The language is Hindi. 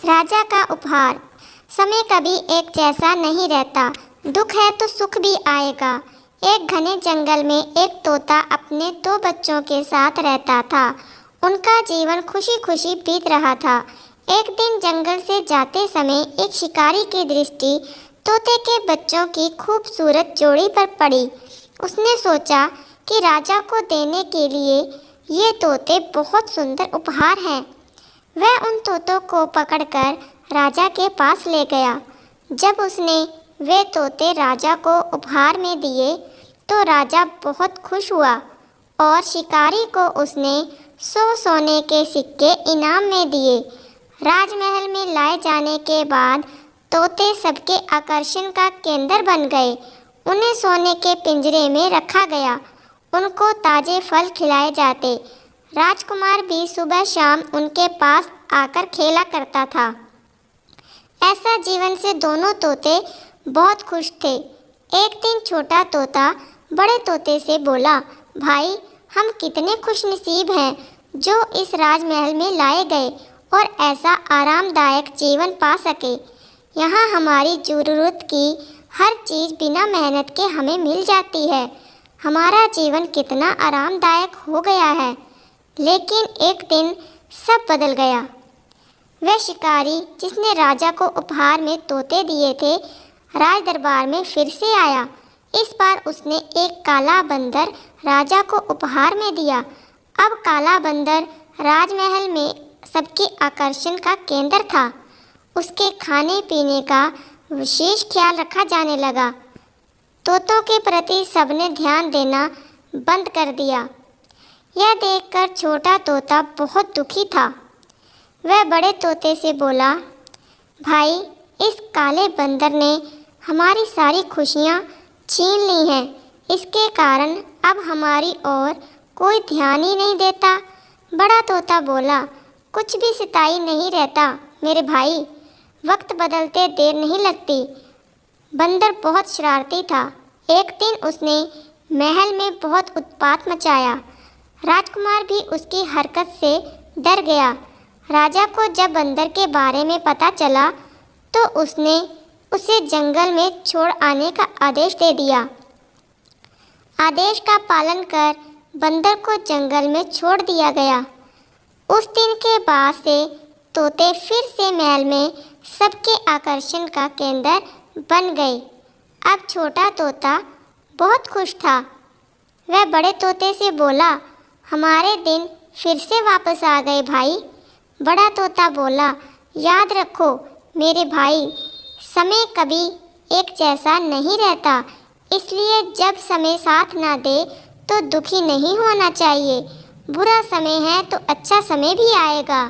राजा का उपहार। समय कभी एक जैसा नहीं रहता, दुख है तो सुख भी आएगा। एक घने जंगल में एक तोता अपने 2 बच्चों के साथ रहता था। उनका जीवन खुशी खुशी बीत रहा था। एक दिन जंगल से जाते समय एक शिकारी की दृष्टि तोते के बच्चों की खूबसूरत जोड़ी पर पड़ी। उसने सोचा कि राजा को देने के लिए ये तोते बहुत सुंदर उपहार हैं। वह उन तोतों को पकड़कर राजा के पास ले गया। जब उसने वे तोते राजा को उपहार में दिए तो राजा बहुत खुश हुआ और शिकारी को उसने 100 सोने के सिक्के इनाम में दिए। राजमहल में लाए जाने के बाद तोते सबके आकर्षण का केंद्र बन गए। उन्हें सोने के पिंजरे में रखा गया। उनको ताजे फल खिलाए जाते। राजकुमार भी सुबह शाम उनके पास आकर खेला करता था। ऐसा जीवन से दोनों तोते बहुत खुश थे। एक दिन छोटा तोता बड़े तोते से बोला, भाई, हम कितने खुशनसीब हैं जो इस राजमहल में लाए गए और ऐसा आरामदायक जीवन पा सके। यहाँ हमारी ज़रूरत की हर चीज़ बिना मेहनत के हमें मिल जाती है। हमारा जीवन कितना आरामदायक हो गया है। लेकिन एक दिन सब बदल गया। वह शिकारी जिसने राजा को उपहार में तोते दिए थे, राज दरबार में फिर से आया। इस बार उसने एक काला बंदर राजा को उपहार में दिया। अब काला बंदर राजमहल में सबके आकर्षण का केंद्र था। उसके खाने पीने का विशेष ख्याल रखा जाने लगा। तोतों के प्रति सबने ध्यान देना बंद कर दिया। यह देखकर छोटा तोता बहुत दुखी था। वह बड़े तोते से बोला, भाई, इस काले बंदर ने हमारी सारी खुशियाँ छीन ली हैं। इसके कारण अब हमारी ओर कोई ध्यान ही नहीं देता। बड़ा तोता बोला, कुछ भी सिताई नहीं रहता मेरे भाई, वक्त बदलते देर नहीं लगती। बंदर बहुत शरारती था। एक दिन उसने महल में बहुत उत्पात मचाया। राजकुमार भी उसकी हरकत से डर गया। राजा को जब बंदर के बारे में पता चला तो उसने उसे जंगल में छोड़ आने का आदेश दे दिया। आदेश का पालन कर बंदर को जंगल में छोड़ दिया गया। उस दिन के बाद से तोते फिर से महल में सबके आकर्षण का केंद्र बन गए। अब छोटा तोता बहुत खुश था। वह बड़े तोते से बोला, हमारे दिन फिर से वापस आ गए भाई। बड़ा तोता बोला, याद रखो मेरे भाई, समय कभी एक जैसा नहीं रहता, इसलिए जब समय साथ ना दे तो दुखी नहीं होना चाहिए। बुरा समय है तो अच्छा समय भी आएगा।